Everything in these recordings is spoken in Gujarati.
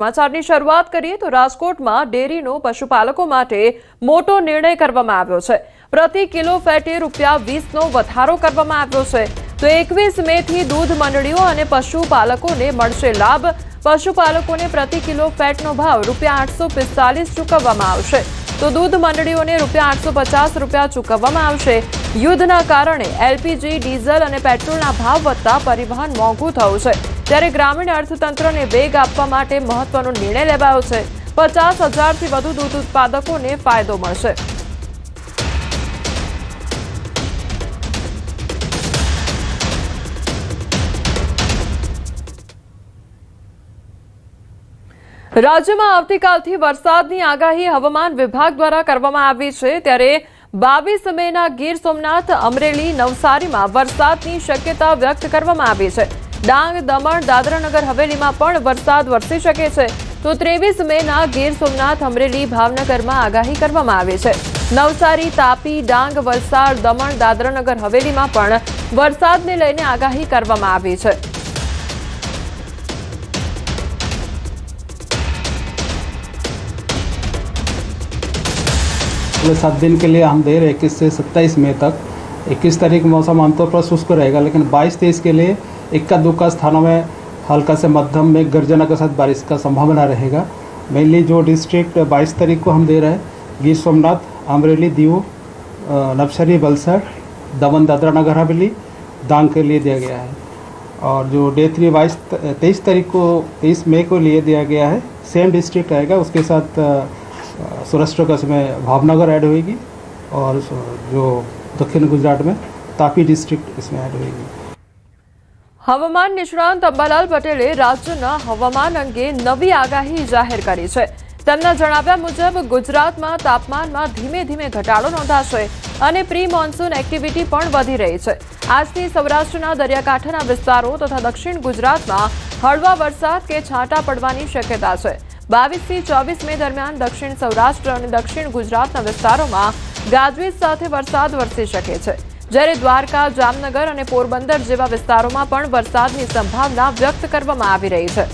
સમાચારની શરૂઆત કરીએ તો રાજકોટમાં ડેરીનો પશુપાલકો માટે મોટો નિર્ણય કરવામાં આવ્યો છે। પ્રતિ કિલો ફેટે ₹20નો વધારો કરવામાં આવ્યો છે। તો 21 મેથી દૂધ મંડળીઓ અને પશુપાલકોને મળશે લાભ। પશુપાલકોને પ્રતિ કિલો ફેટનો ભાવ ₹845 ચૂકવવામાં આવશે, તો દૂધ મંડળીઓને ₹850 ચૂકવવામાં આવશે। યુદ્ધના કારણે એલપીજી, ડીઝલ અને પેટ્રોલના ભાવ વધતા પરિવહન મોંઘું થયું છે, ત્યારે ગ્રામીણ અર્થતંત્રને વેગ આપવા માટે મહત્વનો નિર્ણય લેવાયો છે। 50,000થી વધુ દૂધ ઉત્પાદકોને ફાયદો મળશે। રાજ્યમાં આવતીકાલથી વરસાદની આગાહી હવામાન વિભાગ દ્વારા કરવામાં આવી છે, ત્યારે 22 મેના ગીર સોમનાથ, અમરેલી, નવસારીમાં વરસાદની શક્યતા વ્યક્ત કરવામાં આવી છે। ડાંગ, દમણ, દાદરાનગર હવેલીમાં પણ વરસાદ વરસી શકે છે, તો 23 મેના ગીર સોમનાથ, અમરેલી, ભાવનગરમાં આગાહી કરવામાં આવી છે। નવસારી, તાપી, ડાંગ, વલસાડ, દમણ, દાદરાનગર હવેલીમાં પણ વરસાદને લઈને આગાહી કરવામાં આવી છે। अगले 7 दिन के लिए हम दे रहे हैं 21 से 27 मई तक। 21 तारीख मौसम आमतौर पर शुष्क रहेगा, लेकिन 22-23 के लिए इक्का दुक्का स्थानों में हल्का से मध्यम में गर्जना के साथ बारिश का संभावना रहेगा। मेनली जो डिस्ट्रिक्ट 22 तारीख को हम दे रहे हैं, गिर सोमनाथ, अमरेली, दीव, नवसारी, वलसाड़, दमन, दादरा नगर हवेली, डांग के लिए दिया गया है। और जो डे 3 23 तारीख को 23 मई को लिए दिया गया है, सेम डिस्ट्रिक्ट रहेगा। उसके साथ सौराष्ट्र कच्छ में भावनगर ऐड होगी और जो दक्षिण गुजरात में तापी डिस्ट्रिक्ट इसमें ऐड होगी। હવામાન નિષ્ણાંત અંબાલાલ પટેલે રાજ્યના હવામાન અંગે નવી આગાહી જાહેર કરી છે। તેમના જણાવ્યા મુજબ ગુજરાતમાં તાપમાનમાં ધીમે ધીમે ઘટાડો નોંધાશે અને પ્રી મોન્સૂન એક્ટિવિટી પણ વધી રહી છે। આજથી સૌરાષ્ટ્રના દરિયાકાંઠાના વિસ્તારો તથા દક્ષિણ ગુજરાતમાં હળવા વરસાદ કે છાંટા પડવાની શક્યતા છે। 22થી 24 મે દરમિયાન દક્ષિણ સૌરાષ્ટ્ર અને દક્ષિણ ગુજરાતના વિસ્તારોમાં ગાજવીજ સાથે વરસાદ વરસી શકે છે, જ્યારે દ્વારકા, જામનગર અને પોરબંદર જેવા વિસ્તારોમાં પણ વરસાદની સંભાવના વ્યક્ત કરવામાં આવી રહી છે।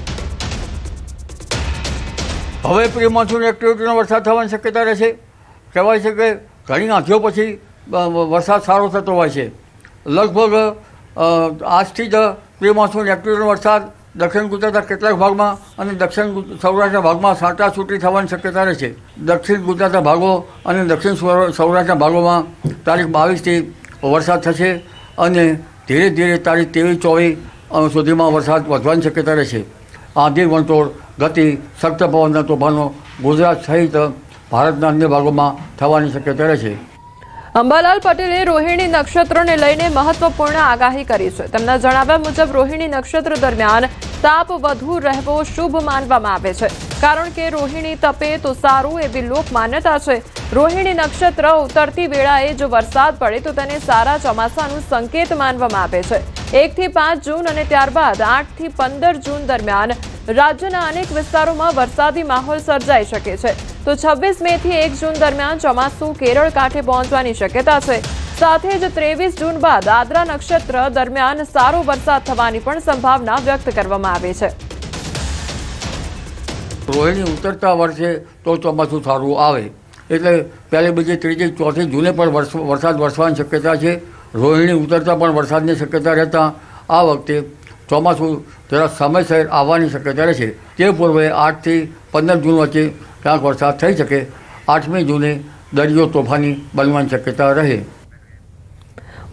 હવે પ્રી મોન્સૂન એક્ટિવિટીનો વરસાદ થવાની શક્યતા રહેશે। કહેવાય છે કે ઘણી આંધીઓ પછી વરસાદ સારો થતો હોય છે। લગભગ આજથી જ પ્રી મોન્સૂન એક્ટિવિટીનો વરસાદ દક્ષિણ ગુજરાતના કેટલાક ભાગમાં અને દક્ષિણ સૌરાષ્ટ્રના ભાગમાં છાંટાછૂટી થવાની શક્યતા રહેશે। દક્ષિણ ગુજરાતના ભાગો અને દક્ષિણ સૌરાષ્ટ્રના ભાગોમાં તારીખ 22થી વરસાદ થશે અને ધીરે ધીરે તારીખ 23-24 સુધીમાં વરસાદ વધવાની શક્યતા રહેશે। આંધી, વંટોળ, ગતિ, શક્ત પવનના તોફાનો ગુજરાત સહિત ભારતના અન્ય ભાગોમાં થવાની શક્યતા રહેશે। અંબાલાલ પટેલે રોહિણી નક્ષત્રને લઈને મહત્વપૂર્ણ આગાહી કરી છે। તેમના જણાવ્યા મુજબ રોહિણી નક્ષત્ર દરમિયાન તાપ વધુ રહેવો શુભ માનવામાં આવે છે, કારણ કે રોહિણી તપે તો સારું એવી લોક માન્યતા છે। રોહિણી નક્ષત્ર ઉતરતી વેળાએ જો વરસાદ પડે તો તેને સારા ચોમાસાનું સંકેત માનવામાં આવે છે। 1 થી 5 જૂન અને ત્યારબાદ 8 થી 15 જૂન દરમિયાન રાજ્યના અનેક વિસ્તારોમાં વરસાદી માહોલ સર્જાઈ શકે છે, તો 26 મે થી 1 જૂન દરમિયાન ચોમાસું કેરળ કાંઠે પહોંચવાની શક્યતા છે। સાથે જ 23 જૂન બાદ આદ્રા નક્ષત્ર દરમિયાન સારો વરસાદ થવાની પણ સંભાવના વ્યક્ત કરવામાં આવી છે। રોહિણી ઉતરતા વર્ષે તો ચોમાસું સારું આવે, એટલે પહેલી, બીજી, ત્રીજી, ચોથી જૂને પણ વરસાદ વરસવાની શક્યતા છે। રોહિણી ઉતરતા પણ વરસાદની શક્યતા રહેતા આ વખતે ચોમાસું જરા સમયસર આવવાની શક્યતા રહેશે। તે પૂર્વે 8 થી 15 જૂન વચ્ચે ક્યાંક વરસાદ થઈ શકે। 8મી જૂને દરિયો તોફાની બનવાની શક્યતા રહે।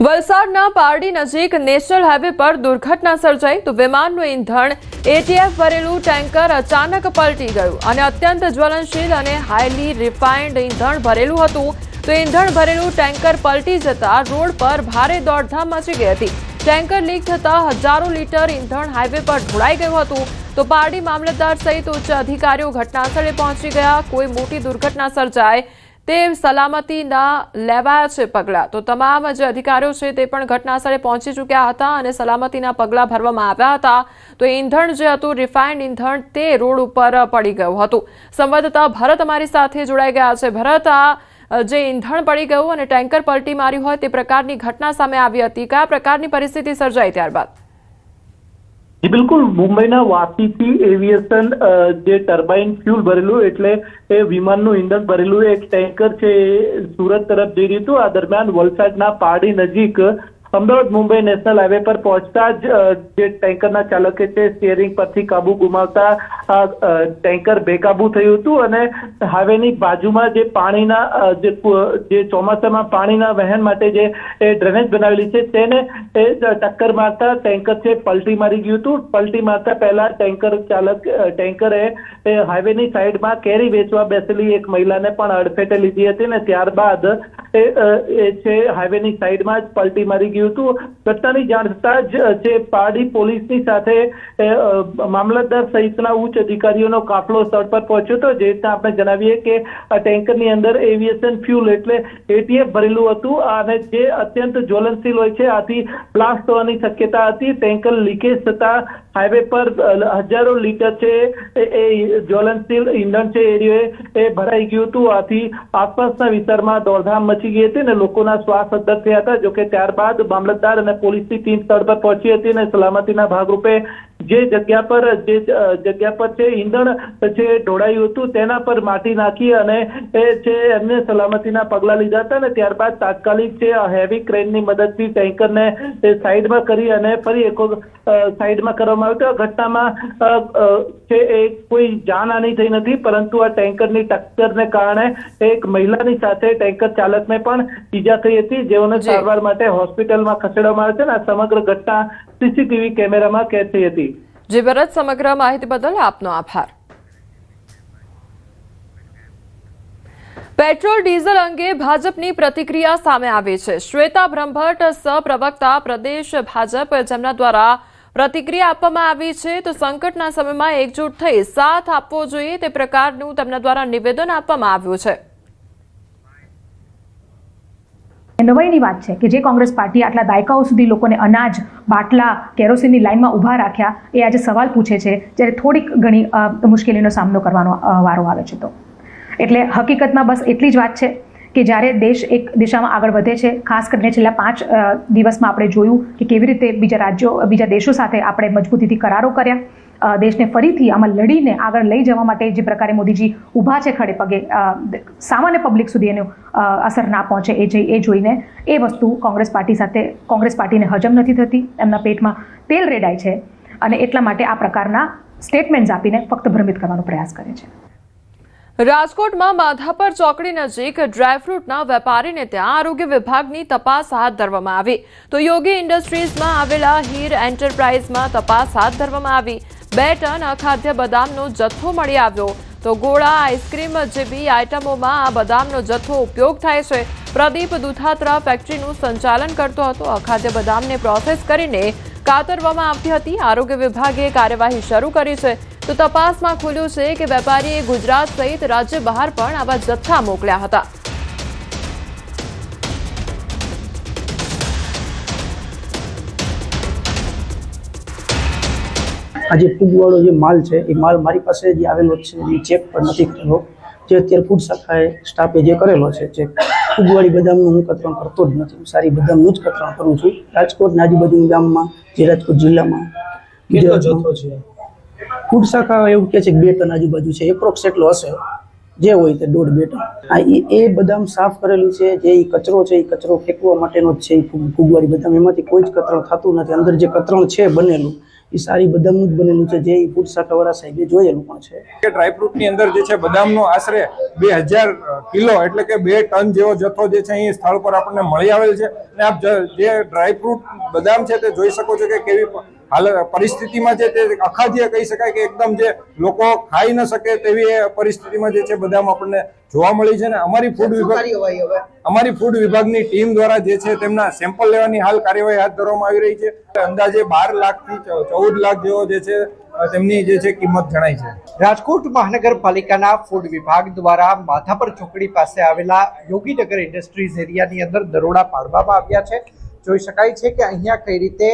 વલસાડના પારડી નજીક નેશનલ હાઈવે પર દુર્ઘટના સર્જાઈ, તો વિમાનનું ઈંધણ એટીએફ ભરેલું ટેન્કર અચાનક પલટી ગયું અને અત્યંત જ્વલનશીલ અને હાઈલી રિફાઇન્ડ ઈંધણ ભરેલું હતું। તો ઈંધણ ભરેલું ટેન્કર પલટી જતા રોડ પર ભારે દોડધામ મચી ગઈ હતી। ટેન્કર લીક થતા હજારો લીટર ઈંધણ હાઈવે પર ઢોળાઈ ગયું હતું। તો પારડી મામલતદાર સહિત ઉચ્ચ અધિકારીઓ ઘટનાસ્થળે પહોંચી ગયા। કોઈ મોટી દુર્ઘટના સર્જાય તે સલામતીના લેવાયા છે પગલાં, તો તમામ જે અધિકારીઓ છે તે પણ ઘટનાસ્થળે પહોંચી ચૂક્યા હતા અને સલામતીના પગલાં ભરવામાં આવ્યા હતા। તો ઈંધણ જે હતું, રિફાઇન્ડ ઈંધણ, તે રોડ ઉપર પડી ગયું હતું। સંવાદદાતા ભરત અમારી સાથે જોડાઈ ગયા છે। ભરત, આ જે ઈંધણ પડી ગયું અને ટેન્કર પલટી મારી હોય તે પ્રકારની ઘટના સામે આવી હતી, કયા પ્રકારની પરિસ્થિતિ સર્જાઈ ત્યારબાદ? જી બિલકુલ, મુંબઈના વાપીથી એવિએશન જે ટર્બાઇન ફ્યુલ ભરેલું એટલે એ વિમાનનું ઈંધણ ભરેલું એક ટેન્કર છે એ સુરત તરફ જઈ રહ્યું હતું. આ દરમિયાન વલસાડના પારડી નજીક અમદાવાદ મુંબઈ નેશનલ હાઈવે પર પહોંચતા જ જે ટેન્કરના ચાલકે છે સ્ટીયરિંગ પરથી કાબુ ગુમાવતા ટેન્કર બેકાબુ થયું હતું અને હાઈવેની બાજુમાં જે પાણીના જે ચોમાસામાં પાણીના વહેણ માટે જે ડ્રેનેજ બનાવેલી છે તેને ટક્કર મારતા ટેન્કર છે પલટી મારી ગયું હતું. પલટી મારતા પહેલા ટેન્કરે હાઈવેની સાઈડમાં કેરી વેચવા બેસેલી એક મહિલાને પણ અડફેટે લીધી હતી અને ત્યારબાદ એ છે હાઈવેની સાઈડમાં જ પલટી મારી ગયું હતું. ઘટનાની જાણ થતાં જ જે પારડી પોલીસની સાથે મામલતદાર સહિતના ઉચ્ચ અધિકારીઓનો કાફલો સ્થળ પર પહોંચ્યો હતો. જે રીતના આપણે જણાવીએ કે આ ટેન્કરની અંદર એવિએશન ફ્યુલ એટલે ATF ભરેલું હતું અને જે અત્યંત જ્વલનશીલ હોય છે, આથી બ્લાસ્ટ થવાની શક્યતા હતી. ટેન્કર લીકેજ થતા હાઈવે પર હજારો લીટર છે એ જ્વલનશીલ ઈંધણ છે એ ભરાઈ ગયું હતું. આથી આસપાસના વિસ્તારમાં દોડધામ મચી ગઈ હતી અને લોકોના શ્વાસ અદ્ધર થયા હતા. જોકે ત્યારબાદ મામલતદાર અને પોલીસની ટીમ સ્થળ પર પહોંચી હતી અને સલામતીના ભાગરૂપે જે જગ્યા પર છે ઈંધણ છે ઢોળાયું હતું તેના પર માટી નાખી અને એ છે એમને સલામતીના પગલા લીધા હતા અને ત્યારબાદ તાત્કાલિક છે હેવી ક્રેનની મદદથી ટેન્કરને સાઈડમાં કરી અને ફરી એક સાઈડમાં કરવામાં આવ્યું. ઘટનામાં છે એ કોઈ જાનહાનિ થઈ નથી, પરંતુ આ ટેન્કરની ટક્કરને કારણે એક મહિલાની સાથે ટેન્કર ચાલકને પણ ઈજા થઈ હતી, જેઓને સારવાર માટે હોસ્પિટલમાં ખસેડવામાં આવે છે અને આ સમગ્ર ઘટના CCTV કેમેરામાં કેદ થઈ હતી. જી ભરત, સમગ્ર માહિતી બદલ આપનો આભાર. પેટ્રોલ ડીઝલ અંગે ભાજપની પ્રતિક્રિયા સામે આવી છે. શ્વેતા બ્રહ્મભટ્ટ સહપ્રવક્તા પ્રદેશ ભાજપ, જેમના દ્વારા પ્રતિક્રિયા આપવામાં આવી છે. તો સંકટના સમયમાં એકજૂટ થઈ સાથ આપવો જોઈએ તે પ્રકારનું તેમના દ્વારા નિવેદન આપવામાં આવ્યું છે. નવાઈની વાત છે કે જે કોંગ્રેસ પાર્ટી આટલા દાયકાઓ સુધી લોકોને અનાજ, બાટલા, કેરોસીનની લાઇનમાં ઊભા રાખ્યા, એ આજે સવાલ પૂછે છે જ્યારે થોડીક ઘણી મુશ્કેલીનો સામનો કરવાનો વારો આવે છે. તો એટલે હકીકતમાં બસ એટલી જ વાત છે કે જ્યારે દેશ એક દિશામાં આગળ વધે છે, ખાસ કરીને છેલ્લા 5 દિવસમાં આપણે જોયું કે કેવી રીતે બીજા દેશો સાથે આપણે મજબૂતીથી કરારો કર્યા. દેશને ફરીથી આમાં લડીને આગળ લઈ જવા માટે જે પ્રકારે મોદીજી ઊભા છે ખડે પગે, સામાન્ય પબ્લિક સુધી એનું અસર ના પહોંચે એ જોઈને એ વસ્તુ કોંગ્રેસ પાર્ટીને હજમ નથી થતી, એમના પેટમાં તેલ રેડાય છે અને એટલા માટે આ પ્રકારના સ્ટેટમેન્ટ્સ આપીને ફક્ત ભ્રમિત કરવાનો પ્રયાસ કરે છે. રાજકોટમાં માધાપર ચોકડી નજીક ડ્રાયફ્રૂટના વેપારીને ત્યાં આરોગ્ય વિભાગની તપાસ હાથ ધરવામાં આવી. તો યોગી ઇન્ડસ્ટ્રીઝમાં આવેલા હીર એન્ટરપ્રાઇઝમાં તપાસ હાથ ધરવામાં આવી. 2 ટન અખાદ્ય બદામનો જથ્થો મળી આવ્યો. તો ગોળા, આઈસ્ક્રીમ જેવી આઇટમોમાં આ બદામનો જથ્થો ઉપયોગ થાય છે. પ્રદીપ દુધાત્રા ફેક્ટરીનું સંચાલન કરતો હતો. અખાદ્ય બદામને પ્રોસેસ કરીને કાતરવામાં આવતી હતી. આરોગ્ય વિભાગે કાર્યવાહી શરૂ કરી છે. તો તપાસમાં ખુલ્યું છે કે વેપારીએ ગુજરાત સહિત રાજ્ય બહાર પણ આવા જથ્થા મોકલ્યા હતા. આજે ફૂગવાળો જે માલ છે એ માલ મારી પાસે જે આવેલો છે એ ચેક પણ નથી કરેલો, જે અત્યારે ફૂડ શાખાએ સ્ટાફે જે કરેલો છે ચેક. ફૂગવાળી બદામનું હું કતરણ કરતો જ નથી, હું સારી બદામનું જ કતરણ કરું છું. રાજકોટના આજુબાજુના ગામમાં, જે રાજકોટ જિલ્લામાં કેટલો જથ્થો છે ફૂડ શાખા એવું કહે છે કે 2 ટન આજુબાજુ છે, એપ્રોક્સ એટલો હશે, જે હોય તે 1.5-2 ટન. એ બદામ સાફ કરેલી છે, જે કચરો છે એ કચરો ફેંકવા માટેનો જ છે. ફૂગવાળી બદામ એમાંથી કોઈ જ કતરણ થતું નથી. અંદર જે કતરણ છે બનેલું એ સારી બદામનું જ બનેલું છે, જે ફૂડ શાખાવાળા સાહેબે જોયેલું પણ છે. ડ્રાયફ્રૂટની અંદર જે છે બદામનો આશરે 2000 કિલો એટલે કે 2 ટન જેવો જથ્થો જે છે અહીં સ્થળ પર આપણને મળી આવેલ છે. અને આપ જે ડ્રાયફ્રૂટ બદામ છે તે જોઈ શકો છો કે કેવી હાલ પરિસ્થિતિમાં છે, તે અખાદ્ય કહી શકાય કે એકદમ જે લોકો ખાઈ ન શકે તેવી પરિસ્થિતિમાં જે છે બદામ આપણને જોવા મળી છે. ને અમારી ફૂડ વિભાગની ટીમ દ્વારા જે છે તેમના સેમ્પલ લેવાની હાલ કાર્યવાહી હાથ ધરવામાં આવી રહી છે. અંદાજે 12 લાખથી 14 લાખ જેવો જે છે તેમની જે છે કિંમત જણાય છે. રાજકોટ મહાનગરપાલિકાના ફૂડ વિભાગ દ્વારા માધાપર ચોકડી પાસે આવેલા યોગીનગર ઇન્ડસ્ટ્રીઝ એરિયાની અંદર દરોડા પાડવામાં આવ્યા છે. જોઈ શકાય છે કે અહીંયા કઈ રીતે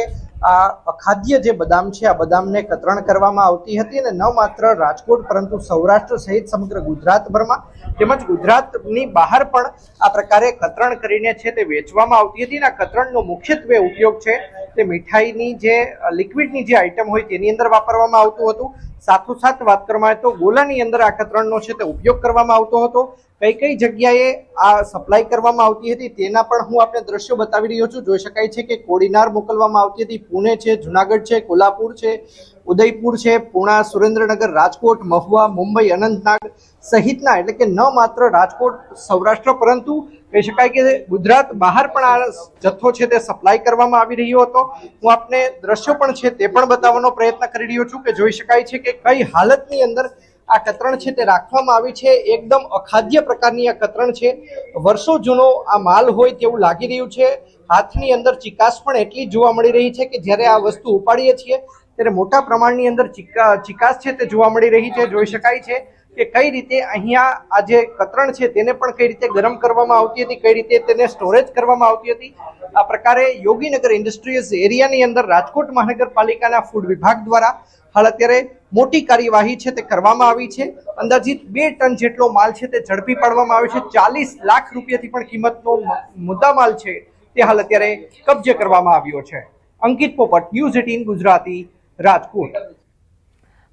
આ અખાદ્ય જે બદામ છે આ બદામને કતરણ કરવામાં આવતી હતી અને ન માત્ર રાજકોટ પરંતુ સૌરાષ્ટ્ર સહિત સમગ્ર ગુજરાતભરમાં તેમજ ગુજરાતની બહાર પણ આ પ્રકારે કતરણ કરીને છે તે વેચવામાં આવતી હતી. અને આ કતરણનો મુખ્યત્વે ઉપયોગ છે તે મીઠાઈની જે લિક્વિડની જે આઈટમ હોય તેની અંદર વાપરવામાં આવતું હતું. સાથોસાથ વાત કરવામાં આવે તો ગોલાની અંદર આ કતરણનો છે તે ઉપયોગ કરવામાં આવતો હતો. કઈ કઈ જગ્યાએ આ સપ્લાય કરવામાં આવતી હતી તેના પણ હું આપને દ્રશ્યો બતાવી રહ્યો છું. જોઈ શકાય છે કે કોડીનાર મોકલવામાં આવતી હતી. પુણે છે, જુનાગઢ છે, કોલ્હાપુર છે, ઉદયપુર છે, પૂણા, સુરેન્દ્રનગર, રાજકોટ, મહુવા, મુંબઈ, અનંતનાગ સહિતના એટલે કે ન માત્ર રાજકોટ સૌરાષ્ટ્ર પરંતુ કહી શકાય કે ગુજરાત બહાર પણ આ જથ્થો છે તે સપ્લાય કરવામાં આવી રહ્યો હતો. હું આપને દ્રશ્યો પણ છે તે પણ બતાવવાનો પ્રયત્ન કરી રહ્યો છું કે જોઈ શકાય છે કે કઈ હાલતની અંદર આ કતરણ છે તે રાખવામાં આવી છે. એકદમ અખાદ્ય પ્રકારની આ કતરણ છે. વર્ષો જૂનો આ માલ હોય તેવું લાગી રહ્યું છે. હાથની અંદર ચિકાસ પણ એટલી જોવા મળી રહી છે કે જ્યારે આ વસ્તુ ઉપાડીએ છીએ ત્યારે મોટા પ્રમાણની અંદર ચિકાસ છે તે જોવા મળી રહી છે. જોઈ શકાય છે કે કઈ રીતે અહીંયા આ જે કતરણ છે તેને પણ કઈ રીતે ગરમ કરવામાં આવતી હતી, કઈ રીતે તેને સ્ટોરેજ કરવામાં આવતી હતી. આ પ્રકારે યોગીનગર ઇન્ડસ્ટ્રીઝ એરિયાની અંદર રાજકોટ મહાનગરપાલિકાના ફૂડ વિભાગ દ્વારા હાલ અત્યારે મોટી કાર્યવાહી છે તે કરવામાં આવી છે. અંદાજિત 2 ટન જેટલો માલ છે તે ઝડપી પાડવામાં આવ્યો છે. 40 લાખ રૂપિયાથી પણ કિંમતનો મુદ્દામાલ છે તે હાલ અત્યારે કબજે કરવામાં આવ્યો છે. અંકિત પોપટ, ન્યૂઝ 18 ગુજરાતી, રાજકોટ.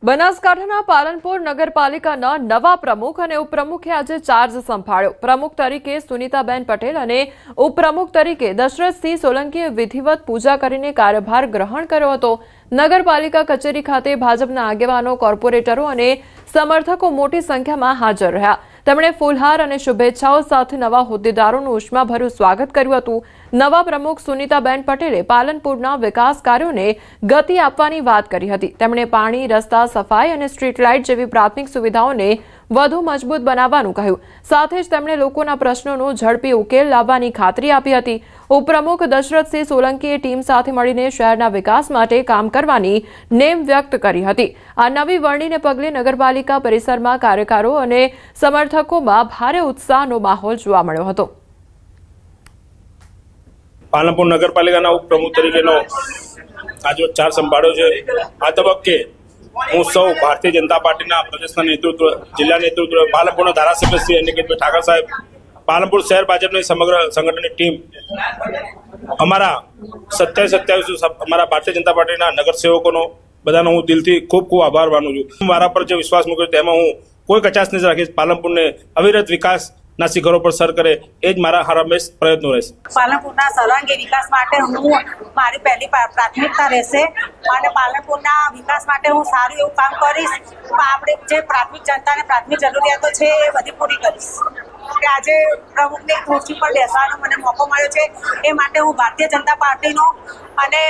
બનાસકાંઠાના પાલનપુર નગરપાલિકાના નવા પ્રમુખ અને ઉપપ્રમુખે આજે ચાર્જ સંભાળ્યો. પ્રમુખ તરીકે સુનીતાબેન પટેલ અને ઉપપ્રમુખ તરીકે દશરથસિંહ સોલંકીએ વિધિવત પૂજા કરીને કાર્યભાર ગ્રહણ કર્યો હતો. નગરપાલિકા કચેરી ખાતે ભાજપના આગેવાનો, કોર્પોરેટરો અને સમર્થકો મોટી સંખ્યામાં હાજર રહ્યા. તેમણે ફૂલહાર અને શુભેચ્છાઓ સાથે નવા હોદ્દેદારોનું ઉષ્માભર્યું સ્વાગત કર્યું હતું. નવા પ્રમુખ સુનીતાબેન પટેલે પાલનપુરના વિકાસ કાર્યોને ગતિ આપવાની વાત કરી હતી. તેમણે પાણી, રસ્તા, સફાઈ અને સ્ટ્રીટ લાઇટ જેવી પ્રાથમિક સુવિધાઓને વધુ મજબૂત બનાવવાનું કહ્યું. સાથે જ તેમણે લોકોના પ્રશ્નોનો ઝડપી ઉકેલ લાવવાની ખાતરી આપી હતી. ઉપપ્રમુખ દશરથસિંહ સોલંકીએ ટીમ સાથે મળીને શહેરના વિકાસ માટે કામ કરવાની નેમ વ્યક્ત કરી હતી. આ નવી વરણીને પગલે નગરપાલિકા પરિસરમાં કાર્યકરો અને સમર્થકોમાં ભારે ઉત્સાહનો માહોલ જોવા મળ્યો હતો. પાલનપુર નગરપાલિકાના ઉપપ્રમુખ તરીકેનો આજે ચાર્જ સંભાળ્યો છે. આ તબક્કે હું સૌ ભારતીય જનતા પાર્ટીના પ્રદેશના નેતૃત્વ, જિલ્લા નેતૃત્વ, પાલનપુરના ધારાસભ્ય શ્રી અનિકેતભાઈ ઠાકર સાહેબ, પાલનપુર શહેર ભાજપની સમગ્ર સંગઠનની ટીમ, અમારા 27 અમારા ભારતીય જનતા પાર્ટીના નગરસેવકોનો બધાનો હું દિલથી ખૂબ ખૂબ આભાર માનું છું. મારા પર જે વિશ્વાસ મૂક્યો તેમાં હું કોઈ કચાશ નહીં રાખીશ. પાલનપુરને અવિરત વિકાસના શિખરો પર સર કરે એ જ મારા હંમેશ પ્રયત્નો રહેશે. પાલનપુરના સર્વાંગી વિકાસ માટે મારી પહેલી પ્રાથમિકતા રહેશે અને પાલનપુરના વિકાસ માટે હું સારું એવું કામ કરીશ. આપણે જે પ્રાથમિક જનતાને પ્રાથમિક જરૂરિયાતો છે એ બધી પૂરી કરીશ. કે આજે પ્રમુખની ખુરશી પર બેસવાનો મને મોકો મળ્યો છે એ માટે હું ભારતીય જનતા પાર્ટીનો અને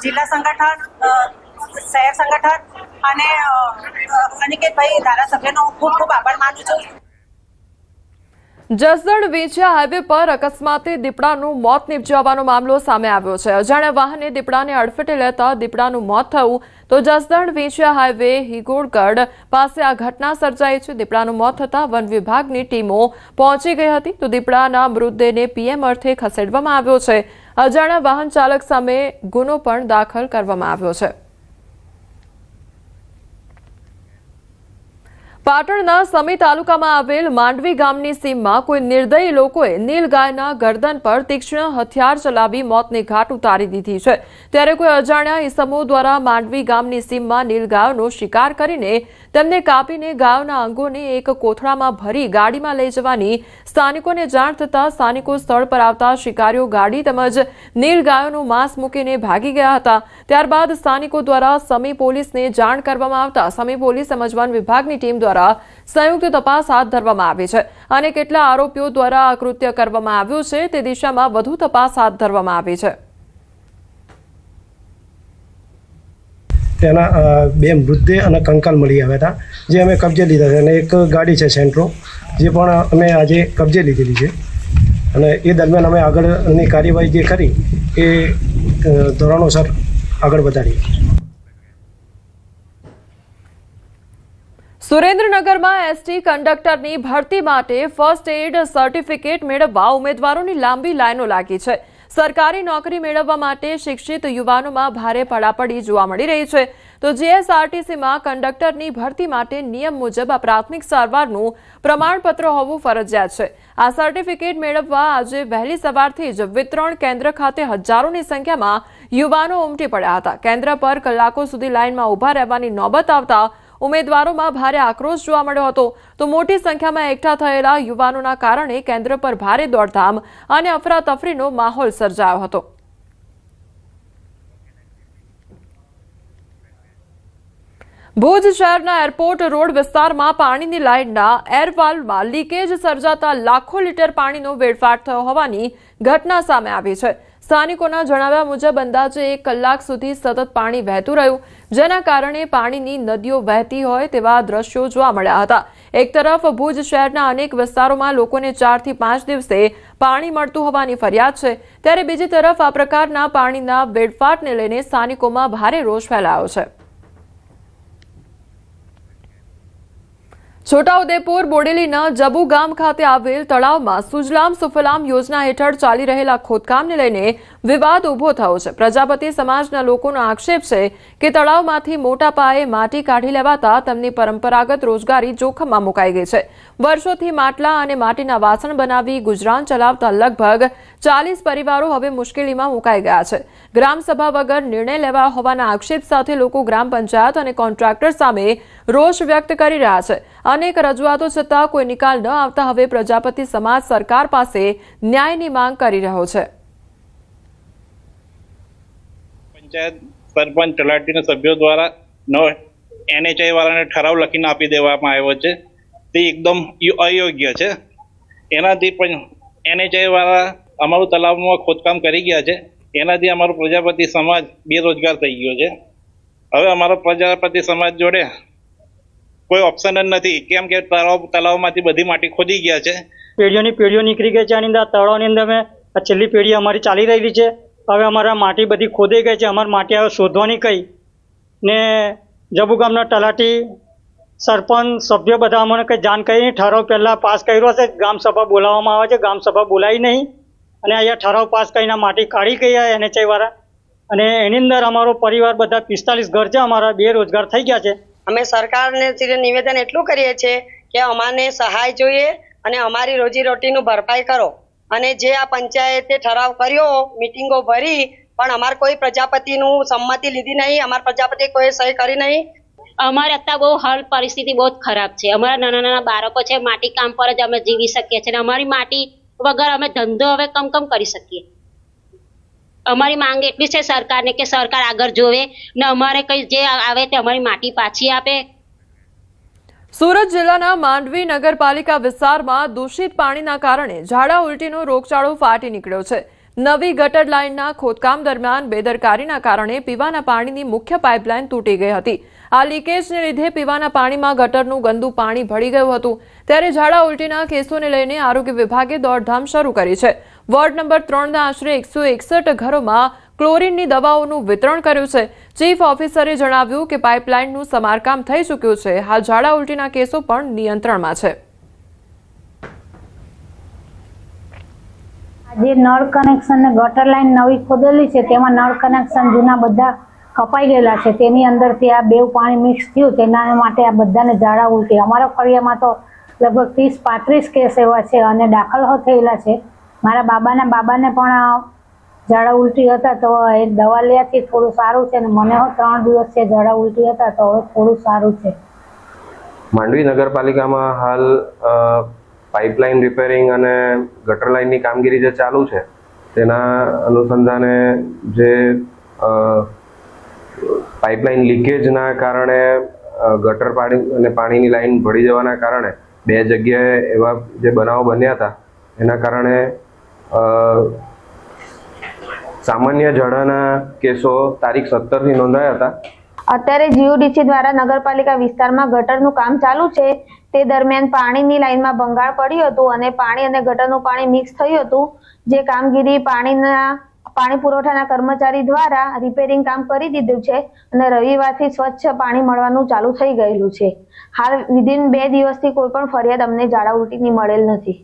જિલ્લા સંગઠન, શહેર સંગઠન અને અનિકેતભાઈ ધારાસભ્યનો ખૂબ ખૂબ આભાર માનું છું. જસદણ વેચિયા હાઈવે પર અકસ્માતે દીપડાનું મોત નિપજવાનો મામલો સામે આવ્યો છે. અજાણ્યા વાહને દીપડાને અડફેટે લેતા દીપડાનું મોત થયું તો જસદણ વેચિયા હાઈવે હિગોળગઢ પાસે આ ઘટના સર્જાઈ છે. દીપડાનું મોત થતાં વન વિભાગની ટીમો પહોંચી ગઈ હતી તો દીપડાના મૃતદેહને પીએમ અર્થે ખસેડવામાં આવ્યો છે. અજાણ્યા વાહન ચાલક સામે ગુનો પણ દાખલ કરવામાં આવ્યો છે. પાટણના સમી તાલુકામાં આવેલ માંડવી ગામની સીમમાં કોઈ નિર્દયી લોકોએ નીલગાયના ગરદન પર તીક્ષ્ણ હથિયાર ચલાવી મોતને ઘાટ ઉતારી દીધી છે. ત્યારે કોઈ અજાણ્યા ઈસમો દ્વારા માંડવી ગામની સીમમાં નીલગાયોનો શિકાર કરીને તેમને કાપીને ગાયોના અંગોને એક કોથળામાં ભરી ગાડીમાં લઈ જવાની સ્થાનિકોને જાણ થતાં સ્થાનિકો સ્થળ પર આવતા શિકારીઓ ગાડી તેમજ નીલગાયોનું માંસ મૂકીને ભાગી ગયા હતા. ત્યારબાદ સ્થાનિકો દ્વારા સમી પોલીસને જાણ કરવામાં આવતા સમી પોલીસ તેમજ વન વિભાગની ટીમ દ્વારા સંયુક્ત તપાસ હાથ ધરવામાં આવી છે અને કેટલા આરોપીઓ દ્વારા આ કૃત્ય કરવામાં આવ્યું છે તે દિશામાં વધુ તપાસ હાથ ધરવામાં આવી છે. તેના 2 મૃતદેહ અને કંકાલ મળી આવ્યા હતા જે અમે કબજે લીધા છે અને એક ગાડી છે સેન્ટ્રો જે પણ અમે આજે કબજે લીધેલી છે અને એ દરમિયાન અમે આગળની કાર્યવાહી જે કરી એ ધોરણોસર આગળ વધારી. સુરેન્દ્રનગરમાં એસટી કંડક્ટરની ભરતી માટે ફર્સ્ટ એડ સર્ટિફિકેટ મેળવવા ઉમેદવારોની લાંબી લાઈનો લાગી છે. સરકારી નોકરી મેળવવા માટે શિક્ષિત યુવાનોમાં ભારે પડાપડી જોવા મળી રહી છે. તો જીએસઆરટીસીમાં કંડક્ટરની ભરતી માટે નિયમ મુજબ આ પ્રાથમિક સારવારનું પ્રમાણપત્ર હોવું ફરજિયાત છે. આ સર્ટિફિકેટ મેળવવા આજે વહેલી સવારથી જ વિતરણ કેન્દ્ર ખાતે હજારોની સંખ્યામાં યુવાનો ઉમટી પડ્યા હતા. કેન્દ્ર પર કલાકો સુધી લાઇનમાં ઊભા રહેવાની નોબત આવતા ઉમેદવારોમાં ભારે આક્રોશ જોવા મળ્યો હતો. તો મોટી સંખ્યામાં એકઠા થયેલા યુવાનોના કારણે કેન્દ્ર પર ભારે દોડધામ અને અફરાતફરીનો માહોલ સર્જાયો હતો. ભુજ શહેરના એરપોર્ટ રોડ વિસ્તારમાં પાણીની લાઇનના એરવાલ્વમાં લીકેજ સર્જાતા લાખો લીટર પાણીનો વેડફાટ થયો હોવાની ઘટના સામે આવી છે. સ્થાનિકોના જણાવ્યા મુજબ અંદાજે 1 કલાક સુધી સતત પાણી વહેતું રહ્યું, જેના કારણે પાણીની નદીઓ વહેતી હોય તેવા દ્રશ્યો જોવા મળ્યા હતા. એક તરફ ભુજ શહેરના અનેક વિસ્તારોમાં લોકોને 4 થી 5 દિવસે પાણી મળતું હોવાની ફરિયાદ છે, ત્યારે બીજી તરફ આ પ્રકારના પાણીના વેડફાટને લઈને સ્થાનિકોમાં ભારે રોષ ફેલાયો છે. છોટાઉદેપુર બોડેલીના જબુ ગામ ખાતે આવેલ તળાવમાં સુજલામ સુફલામ યોજના હેઠળ ચાલી રહેલા ખોદકામને લઈને વિવાદ ઉભો થયો છે. પ્રજાપતિ સમાજના લોકોનો આક્ષેપ છે કે તળાવમાંથી મોટા પાયે માટી કાઢી લેવાતા તેમની પરંપરાગત રોજગારી જોખમમાં મુકાઈ ગઈ છે. વર્ષોથી માટલા અને માટીના વાસણ બનાવી ગુજરાન ચલાવતા લગભગ 40 પરિવારો હવે મુશ્કેલીમાં મુકાઈ ગયા છે. ગ્રામસભા વગર નિર્ણય લેવા હોવાના આક્ષેપ સાથે લોકો ગ્રામ પંચાયત અને કોન્ટ્રાક્ટર સામે રોષ વ્યક્ત કરી રહ્યા છે. અનેક રજૂઆતો છતાં કોઈ નિકાલ ન આવતા હવે પ્રજાપતિ સમાજ સરકાર પાસે ન્યાયની માંગ કરી રહ્યો છે. પંચાયત સરપંચ તલાટીના સભ્યો દ્વારા NHI વાળાને ઠરાવ લખીને આપી દેવામાં આવ્યો છે, તે એકદમ અયોગ્ય છે. એનાથી પણ NHI વાળા અમારું તલાવમાં ખોદકામ કરી ગયા છે, એનાથી અમારો પ્રજાપતિ સમાજ બેરોજગાર થઈ ગયો છે. હવે અમારો પ્રજાપતિ સમાજ જોડે કોઈ ઓપ્શન જ નથી, કેમ કે તળાવમાંથી બધી માટી ખોદી ગયા છે. પેઢીઓની પેઢીઓ નીકળી ગઈ છે. આની અંદર તળાવની અંદર આ છેલ્લી પેઢી અમારી ચાલી રહેલી છે. હવે અમારા માટી બધી ખોદાઈ ગઈ છે. અમારી માટી હવે શોધવાની કઈ ને જબુ ગામના તલાટી સરપંચ સભ્ય બધા અમને કંઈ જાણ કરી ઠરાવ પહેલાં પાસ કર્યો છે. ગ્રામસભા બોલાવવામાં આવે છે, ગ્રામસભા બોલાવી નહીં અને અહીંયા ઠરાવ પાસ કરીને માટી કાઢી ગયા NHI વાળા. અને એની અંદર અમારો પરિવાર બધા 45 ઘર છે, અમારા બેરોજગાર થઈ ગયા છે. અમે સરકારને નિવેદન એટલું કરીએ છીએ કે અમાને સહાય જોઈએ અને અમારી રોજીરોટીનું ભરપાઈ કરો. અને જે આ પંચાયતે ઠરાવ કર્યો, મિટિંગો ભરી, પણ અમારે કોઈ પ્રજાપતિનું સંમતિ લીધી નહીં, અમારા પ્રજાપતિએ કોઈ સહી કરી નહીં. અમારે અત્યારે બહુ હાલ પરિસ્થિતિ બહુ જ ખરાબ છે. અમારા નાના નાના બાળકો છે, માટી કામ પર જ અમે જીવી શકીએ છીએ. અમારી માટી વગર અમે ધંધો હવે કમ કરી શકીએ. અમારી માંગ એટલી છે સરકારને કે સરકાર આગળ જોવે ને અમારે કઈ જે આવે તે અમારી માટી પાછી આપે. સુરત જિલ્લાના માંડવી નગરપાલિકા વિસ્તારમાં દૂષિત પાણીના કારણે ઝાડા ઉલટીનો રોગચાળો ફાટી નીકળ્યો છે. નવી ગટર લાઇનના ખોદકામ દરમિયાન બેદરકારીના કારણે પીવાના પાણીની મુખ્ય પાઇપલાઇન તૂટી ગઈ હતી. આ લીકેજને લીધે પીવાના પાણીમાં ગટરનું ગંદુ પાણી ભળી ગયું હતું. ત્યારે ઝાડા ઉલટીના કેસોને લઈને આરોગ્ય વિભાગે દોડધામ શરૂ કરી છે. વોર્ડ નંબર 3ના આશરે 161 ઘરોમાં ક્લોરીનની દવાઓનું વિતરણ કર્યું છે. ચીફ ઓફિસરે જણાવ્યું કે પાઇપલાઇનનું સમારકામ થઈ ચૂક્યું છે. હાલ ઝાડા ઉલટીના કેસો પણ નિયંત્રણમાં છે. જે નળ કનેક્શન ને ગટર લાઈન નવી ખોદેલી છે તેમાં નળ કનેક્શન જૂના બધા કપાઈ ગયેલા છે. તેની અંદરથી આ બે પાણી મિક્સ થયું, તેના માટે આ બધાને ઝાડા ઉલટી. અમારા ફળિયામાં તો લગભગ 30-35 કેસ એવા છે અને દાખલ થયેલા છે. મારા બાબાને પણ ઝાડા ઉલટી હતા, તો એ દવા લેવાથી થોડું સારું છે અને મને 3 દિવસથી ઝાડા ઉલટી હતા, તો હવે થોડું સારું છે. માંડવી નગરપાલિકામાં હાલ પાઇપલાઇન રિપેરિંગ અને ગટર લાઇનની કામગીરી જે ચાલુ છે તેના અનુસંધાને જે પાઇપલાઇન લીકેજના કારણે ગટર પાણી અને પાણીની લાઇન ભળી જવાના કારણે 2 જગ્યાએ એવા જે બનાવો બન્યા હતા, એના કારણે સામાન્ય ઝાડાના કેસો તારીખ 17થી નોંધાયા હતા. અત્યારે GODC દ્વારા નગરપાલિકા વિસ્તારમાં ગટરનું કામ ચાલુ છે. તે દરમિયાન પાણીની લાઇનમાં ભંગાણ પડ્યું હતું અને પાણી અને ગટરનું પાણી મિક્સ થયું હતું. જે કામગીરી પાણી પુરવઠાના કર્મચારી દ્વારા રિપેરિંગ કામ કરી દીધું છે અને રવિવારથી સ્વચ્છ પાણી મળવાનું ચાલુ થઈ ગયેલું છે. હાલ વિધિન 2 દિવસથી કોઈ પણ ફરિયાદ અમને ઝાડા ઉલટીની મળેલ નથી.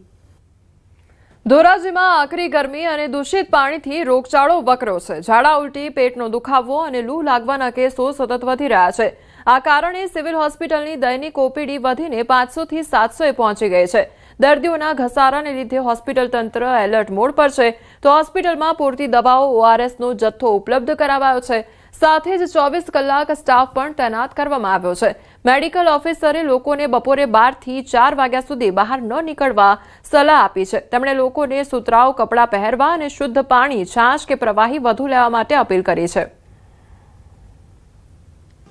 ધોરાજીમાં આકરી ગરમી અને દૂષિત પાણીથી રોગચાળો વકર્યો છે. ઝાડા ઉલટી, પેટનો દુખાવો અને લૂ લાગવાના કેસો સતત વધી રહ્યા છે. આ કારણે સિવિલ હોસ્પિટલની દૈનિક ઓપીડી વધીને 500 થી 700 પહોંચી ગઈ છે. દર્દીઓના ઘસારાને લીધે હોસ્પિટલ તંત્ર એલર્ટ મોડ પર છે, તો હોસ્પિટલમાં પૂરતી દવાઓ, ORSનો જથ્થો ઉપલબ્ધ કરાવાયો છે. સાથે જ 24 કલાક સ્ટાફ પણ તૈનાત કરવામાં આવ્યો છે. મેડિકલ ઓફિસરે લોકોને બપોરે 12 થી 4 વાગ્યા સુધી બહાર ન નીકળવા સલાહ આપી છે. તેમણે લોકોને સુતરાઉ કપડાં પહેરવા અને શુદ્ધ પાણી, છાશ કે પ્રવાહી વધુ લેવા માટે અપીલ કરી છે.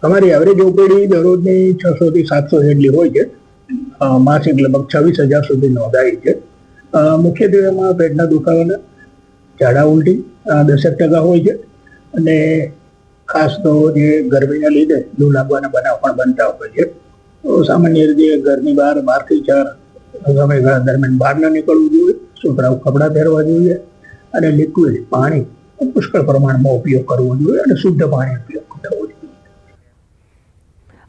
અમારી એવરેજ ઓપીડી દરરોજની 600 થી 700 જેટલી હોય છે. માસિક લગભગ 26,000 સુધી નોંધાઈ છે. મુખ્યત્વે એમાં પેટના દુખાવાના, ઝાડા ઉલટી 10% હોય છે અને ખાસ તો જે ગરમીના લીધે લૂ લાગવાના બનાવ પણ બનતા હોય છે. સામાન્ય રીતે ઘરની બહાર 12 થી 4 સમયગાળા દરમિયાન બહાર ન નીકળવું જોઈએ, સુતરાઉ કપડાં પહેરવા જોઈએ અને લિક્વિડ પાણી પુષ્કળ પ્રમાણમાં ઉપયોગ કરવો જોઈએ અને શુદ્ધ પાણી ઉપયોગ કરવો જોઈએ.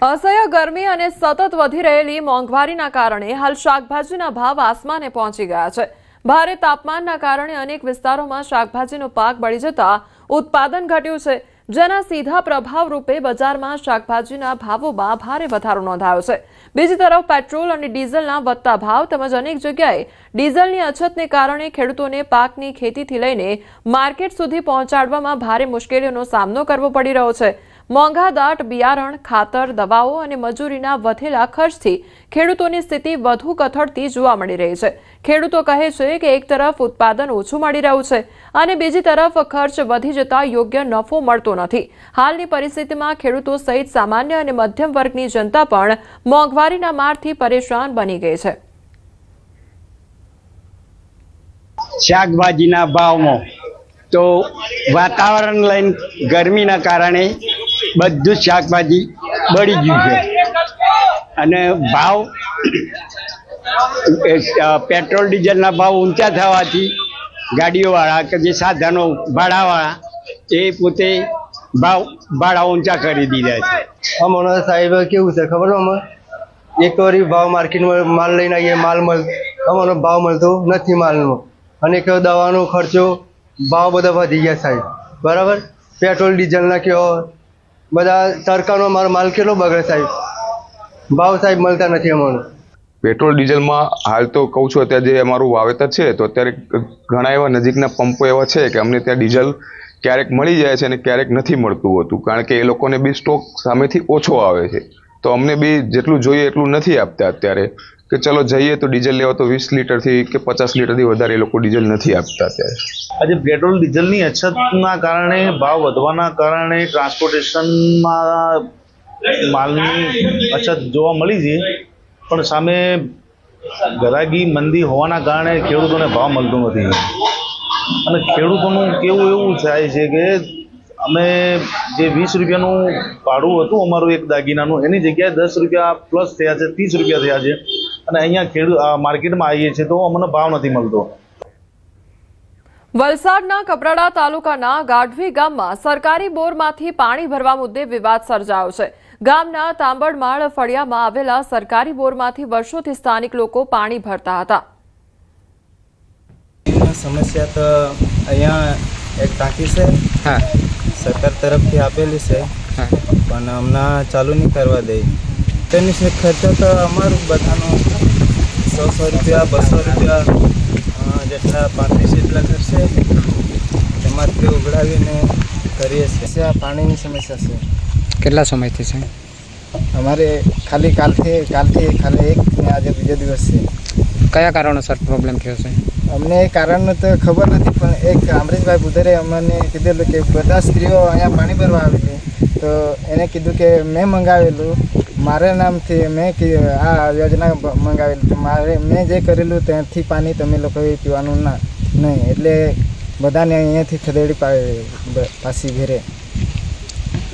અસહ્ય ગરમી અને સતત વધી રહેલી મોંઘવારીના કારણે હાલ શાકભાજીના ભાવ આસમાને પહોંચી ગયા છે. ભારે તાપમાનના કારણે અનેક વિસ્તારોમાં શાકભાજીનો પાક બળી જતા ઉત્પાદન ઘટ્યું છે, જેના સીધા પ્રભાવ રૂપે બજારમાં શાકભાજીના ભાવોમાં ભારે વધારો નોંધાયો છે. બીજી તરફ પેટ્રોલ અને ડીઝલના વધતા ભાવ તેમજ અનેક જગ્યાએ ડીઝલની અછતને કારણે ખેડૂતોને પાકની ખેતીથી લઈને માર્કેટ સુધી પહોંચાડવામાં ભારે મુશ્કેલીઓનો સામનો કરવો પડી રહ્યો છે. મોંઘાદાટ બિયારણ, ખાતર, દવાઓ અને મજૂરીના વધેલા ખર્ચથી ખેડૂતોની સ્થિતિ વધુ કથળતી જોવા મળી રહી છે. ખેડૂતો કહે છે કે એક તરફ ઉત્પાદન ઓછું મળી રહ્યું છે અને બીજી તરફ ખર્ચ વધી જતા યોગ્ય નફો મળતો નથી. હાલની પરિસ્થિતિમાં ખેડૂતો સહિત સામાન્ય અને મધ્યમ વર્ગની જનતા પણ મોંઘવારીના મારથી પરેશાન બની ગઈ છે. શાકભાજીના ભાવમાં તો વાતાવરણ લઈને ગરમીના કારણે બધું શાકભાજી બળી ગયું છે અને ભાવ પેટ્રોલ ડીઝલના ભાવ ઊંચા થવાથી ગાડીઓવાળા કે જે સાધનો ભાડાવાળા એ પોતે ભાડા ઊંચા કરી દીધા છે. અમારા સાહેબ કેવું છે ખબર અમે એક વાર ભાવ માર્કેટમાં માલ લઈને આવીએ, અમારો ભાવ મળતો નથી માલનો અને દવાનો ખર્ચો ભાવ બધા વધી ગયા સાહેબ. બરાબર, પેટ્રોલ ડીઝલના કયો બધા સરકારનો મારો માલ કેટલો બગડે સાહેબ, ભાવ સાહેબ મળતા નથી અમારો. પેટ્રોલ ડીઝલમાં હાલ તો કહું છું, અત્યારે જે અમારું વાવેતર છે તો અત્યારે ઘણા એવા નજીકના પંપો એવા છે કે અમને ત્યાં ડીઝલ ક્યારેક મળી જાય છે અને ક્યારેક નથી મળતું હોતું, કારણ કે એ લોકોને બી સ્ટોક સામેથી ઓછો આવે છે. તો અમને બી જેટલું જોઈએ એટલું નથી આપતા અત્યારે, કે ચલો જઈએ તો ડીઝલ લેવા તો 20 લીટરથી કે 50 લીટરથી વધારે એ લોકો ડીઝલ નથી આપતા અત્યારે. આજે પેટ્રોલ ડીઝલની અછતના કારણે, ભાવ વધવાના કારણે ટ્રાન્સપોર્ટેશનમાં માલની અછત જોવા મળી છે, પણ સામે ગરાગી મંદી હોવાના કારણે ખેડૂતોને ભાવ મળતો નથી. અને ખેડૂતોનું કેવું એવું થાય છે કે અમે જે 20 રૂપિયાનું ભાડું હતું અમારું એક દાગીનાનું, એની જગ્યાએ 10 રૂપિયા પ્લસ થયા છે, 30 રૂપિયા થયા છે અને અહીંયા માર્કેટમાં આવીએ છીએ તો અમને ભાવ નથી મળતો. વલસાડના કપરાડા તાલુકાના ગાઢવી ગામમાં સરકારી બોરમાંથી પાણી ભરવા મુદ્દે વિવાદ સર્જાયો છે. ગામના તાંબડમાળ ફળિયામાં આવેલા સરકારી બોરમાંથી વર્ષોથી સ્થાનિક લોકો પાણી ભરતા હતા. સમસ્યા તો અહીંયા એક ટાંકી છે, સરકાર તરફથી આપેલી છે, પણ હમણાં ચાલુ નહીં કરવા દે. તેની ખર્ચો તો અમારું બધાનો 100 રૂપિયા 200 રૂપિયા જેટલા 35 જેટલા ખર્ચે તેમાંથી ઉઘડાવીને કરીએ છીએ. પાણીની સમસ્યા છે. કેટલા સમયથી છે? અમારે ખાલી કાલથી ખાલી એક ને આજે બીજો દિવસ છે. કયા કારણોસર પ્રોબ્લેમ થયો છે? અમને એ કારણનું તો ખબર નથી, પણ એક અમરેશભાઈ બુધરે અમને કીધેલું કે બધા સ્ત્રીઓ અહીંયા પાણી ભરવા આવેલી, તો એને કીધું કે મેં મંગાવેલું, મારા નામથી મેં આ યોજના મંગાવેલી, તો મેં જે કરેલું ત્યાંથી પાણી તમે લોકોએ પીવાનું નહીં, એટલે બધાને અહીંયાથી ખદેડી પાછી ઘેરે.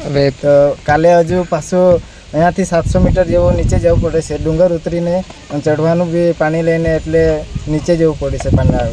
હવે તો કાલે હજુ પાછું અહીંયાથી 700 મીટર જેવું નીચે જવું પડે છે, ડુંગર ઉતરીને ચડવાનું બી પાણી લઈને, એટલે નીચે જવું પડે છે પાણી.